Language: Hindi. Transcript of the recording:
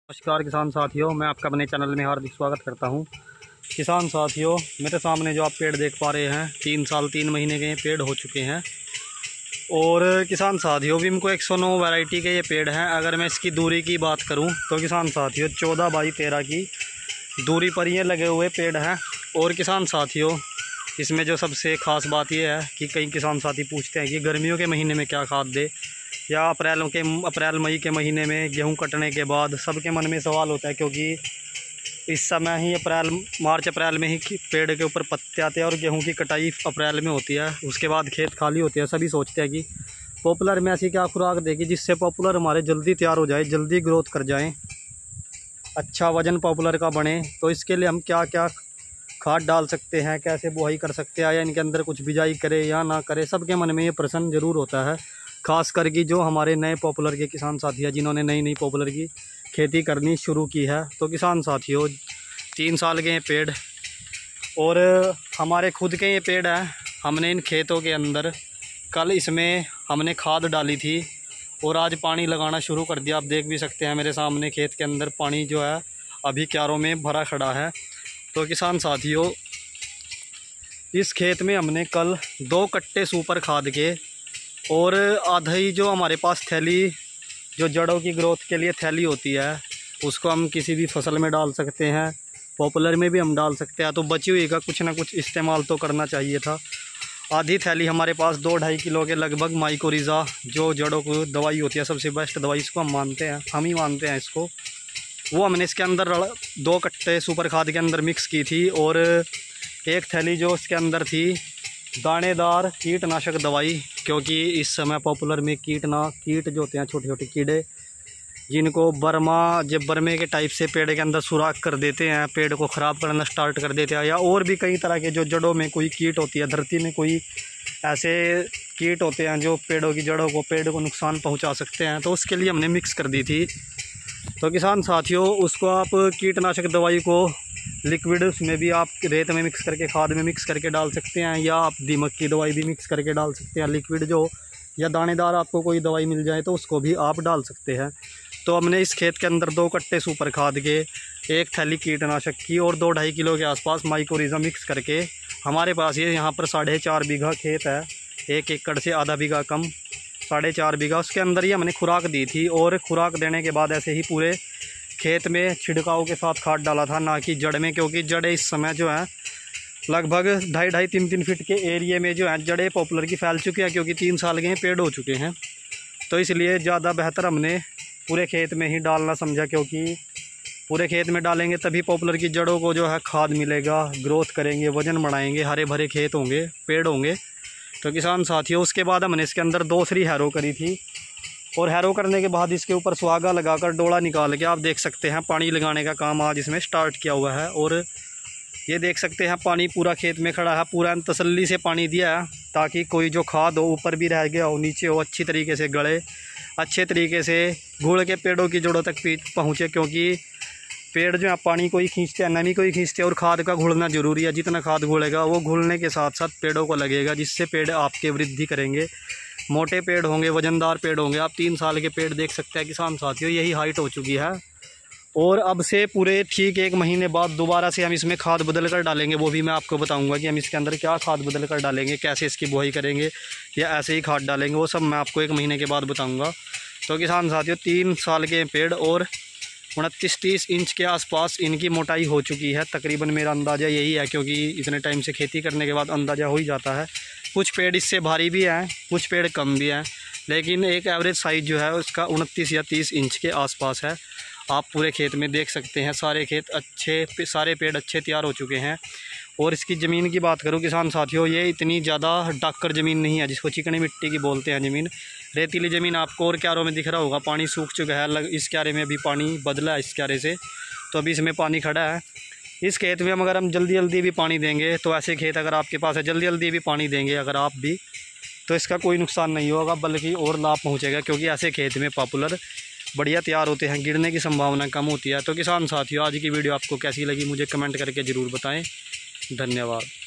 नमस्कार किसान साथियों, मैं आपका अपने चैनल में हार्दिक स्वागत करता हूं। किसान साथियों, मेरे सामने जो आप पेड़ देख पा रहे हैं 3 साल 3 महीने के ये पेड़ हो चुके हैं। और किसान साथियों, विमको 109 वैरायटी के ये पेड़ हैं। अगर मैं इसकी दूरी की बात करूं तो किसान साथियों 14 बाई 13 की दूरी पर ये लगे हुए पेड़ हैं। और किसान साथियों, इसमें जो सबसे ख़ास बात यह है कि कई किसान साथी पूछते हैं कि गर्मियों के महीने में क्या खाद दे, या अप्रैल मई के महीने में गेहूं कटने के बाद। सबके मन में सवाल होता है क्योंकि इस समय ही मार्च अप्रैल में ही पेड़ के ऊपर पत्ते आते हैं और गेहूं की कटाई अप्रैल में होती है। उसके बाद खेत खाली होते हैं। सभी सोचते हैं कि पॉपुलर में ऐसी क्या खुराक देगी जिससे पॉपुलर हमारे जल्दी तैयार हो जाए, जल्दी ग्रोथ कर जाएँ, अच्छा वज़न पॉपुलर का बने। तो इसके लिए हम क्या क्या खाद डाल सकते हैं, कैसे बुआई कर सकते हैं, या इनके अंदर कुछ बिजाई करे या ना करे, सबके मन में ये प्रश्न ज़रूर होता है। खास करके जो हमारे नए पॉपुलर के किसान साथी हैं, जिन्होंने नई पॉपुलर की खेती करनी शुरू की है। तो किसान साथियों, 3 साल के ये पेड़ और हमारे खुद के ये पेड़ हैं। हमने इन खेतों के अंदर कल इसमें हमने खाद डाली थी और आज पानी लगाना शुरू कर दिया। आप देख भी सकते हैं मेरे सामने खेत के अंदर पानी जो है अभी क्यारों में भरा खड़ा है। तो किसान साथियों, इस खेत में हमने कल 2 कट्टे सुपर खाद के और आधा ही जो हमारे पास थैली, जो जड़ों की ग्रोथ के लिए थैली होती है, उसको हम किसी भी फसल में डाल सकते हैं, पॉपुलर में भी हम डाल सकते हैं। तो बची हुई का कुछ ना कुछ इस्तेमाल तो करना चाहिए था। आधी थैली हमारे पास 2-2.5 किलो के लगभग माइकोरिज़ा, जो जड़ों को दवाई होती है, सबसे बेस्ट दवाई इसको हम ही मानते हैं इसको। वो हमने इसके अंदर 2 कट्टे सुपर खाद के अंदर मिक्स की थी। और एक थैली जो इसके अंदर थी दानेदार कीटनाशक दवाई, क्योंकि इस समय पॉपुलर में कीट जो होते हैं, छोटे छोटे कीड़े, जिनको बर्मे के टाइप से पेड़ के अंदर सुराख कर देते हैं, पेड़ को ख़राब करना स्टार्ट कर देते हैं, या और भी कई तरह के जो जड़ों में कोई कीट होती है, धरती में कोई ऐसे कीट होते हैं जो पेड़ों की जड़ों को, पेड़ को नुकसान पहुंचा सकते हैं। तो उसके लिए हमने मिक्स कर दी थी। तो किसान साथियों, उसको आप कीटनाशक दवाई को लिक्विड उसमें भी आप रेत में मिक्स करके, खाद में मिक्स करके डाल सकते हैं, या आप दीमक की दवाई भी मिक्स करके डाल सकते हैं लिक्विड जो, या दानेदार आपको कोई दवाई मिल जाए तो उसको भी आप डाल सकते हैं। तो हमने इस खेत के अंदर 2 कट्टे सुपर खाद के, 1 थैली कीटनाशक की और 2-2.5 किलो के आसपास माइकोरिज़ा मिक्स करके, हमारे पास ये यहाँ पर 4.5 बीघा खेत है, 1 एकड़ से आधा बीघा कम, 4.5 बीघा, उसके अंदर ही हमने खुराक दी थी। और खुराक देने के बाद ऐसे ही पूरे खेत में छिड़काव के साथ खाद डाला था, ना कि जड़ में, क्योंकि जड़ें इस समय जो हैं लगभग 2.5-3 फीट के एरिए में जो है जड़ें पॉपुलर की फैल चुकी है, क्योंकि 3 साल के पेड़ हो चुके हैं। तो इसलिए ज़्यादा बेहतर हमने पूरे खेत में ही डालना समझा, क्योंकि पूरे खेत में डालेंगे तभी पॉपुलर की जड़ों को जो है खाद मिलेगा, ग्रोथ करेंगे, वज़न बढ़ाएंगे, हरे भरे खेत होंगे, पेड़ होंगे। तो किसान साथियों, उसके बाद हमने इसके अंदर 2 हैरो करी थी। और हैरो करने के बाद इसके ऊपर सुहागा लगाकर डोला निकाल के आप देख सकते हैं पानी लगाने का काम आज इसमें स्टार्ट किया हुआ है। और ये देख सकते हैं पानी पूरा खेत में खड़ा है, पूरा तसल्ली से पानी दिया है, ताकि कोई जो खाद हो ऊपर भी रह गया हो, नीचे हो, अच्छी तरीके से गले, अच्छे तरीके से घुल के पेड़ों की जड़ों तक पहुँचे। क्योंकि पेड़ जो है पानी को ही खींचते हैं, नमी को ही खींचते हैं, और खाद का घुलना ज़रूरी है। जितना खाद घुलेगा वो घुलने के साथ साथ पेड़ों को लगेगा, जिससे पेड़ आपके वृद्धि करेंगे, मोटे पेड़ होंगे, वज़नदार पेड़ होंगे। आप 3 साल के पेड़ देख सकते हैं किसान साथियों, यही हाइट हो चुकी है। और अब से पूरे ठीक 1 महीने बाद दोबारा से हम इसमें खाद बदल कर डालेंगे। वो भी मैं आपको बताऊंगा कि हम इसके अंदर क्या खाद बदल कर डालेंगे, कैसे इसकी बुआई करेंगे, या ऐसे ही खाद डालेंगे, वो सब मैं आपको 1 महीने के बाद बताऊँगा। तो किसान साथियों, 3 साल के पेड़ और 29-30 इंच के आसपास इनकी मोटाई हो चुकी है तकरीबन। मेरा अंदाज़ा यही है, क्योंकि इतने टाइम से खेती करने के बाद अंदाज़ा हो ही जाता है। कुछ पेड़ इससे भारी भी हैं, कुछ पेड़ कम भी हैं, लेकिन एक एवरेज साइज़ जो है उसका 29 या 30 इंच के आसपास है। आप पूरे खेत में देख सकते हैं, सारे पेड़ अच्छे तैयार हो चुके हैं। और इसकी ज़मीन की बात करूं किसान साथियों, ये इतनी ज़्यादा डाक्कर ज़मीन नहीं है, जिसको चिकनी मिट्टी की बोलते हैं ज़मीन। रेतीली ज़मीन आपको और क्यारों में दिख रहा होगा, पानी सूख चुका है। इस क्यारे में भी पानी बदला है, इस क्यारे से, तो अभी इसमें पानी खड़ा है। इस खेत में अगर हम जल्दी भी पानी देंगे, तो ऐसे खेत अगर आपके पास है, जल्दी भी पानी देंगे अगर आप भी, तो इसका कोई नुकसान नहीं होगा, बल्कि और लाभ पहुँचेगा। क्योंकि ऐसे खेत में पॉपुलर बढ़िया तैयार होते हैं, गिरने की संभावना कम होती है। तो किसान साथियों, आज की वीडियो आपको कैसी लगी मुझे कमेंट करके ज़रूर बताएं। धन्यवाद।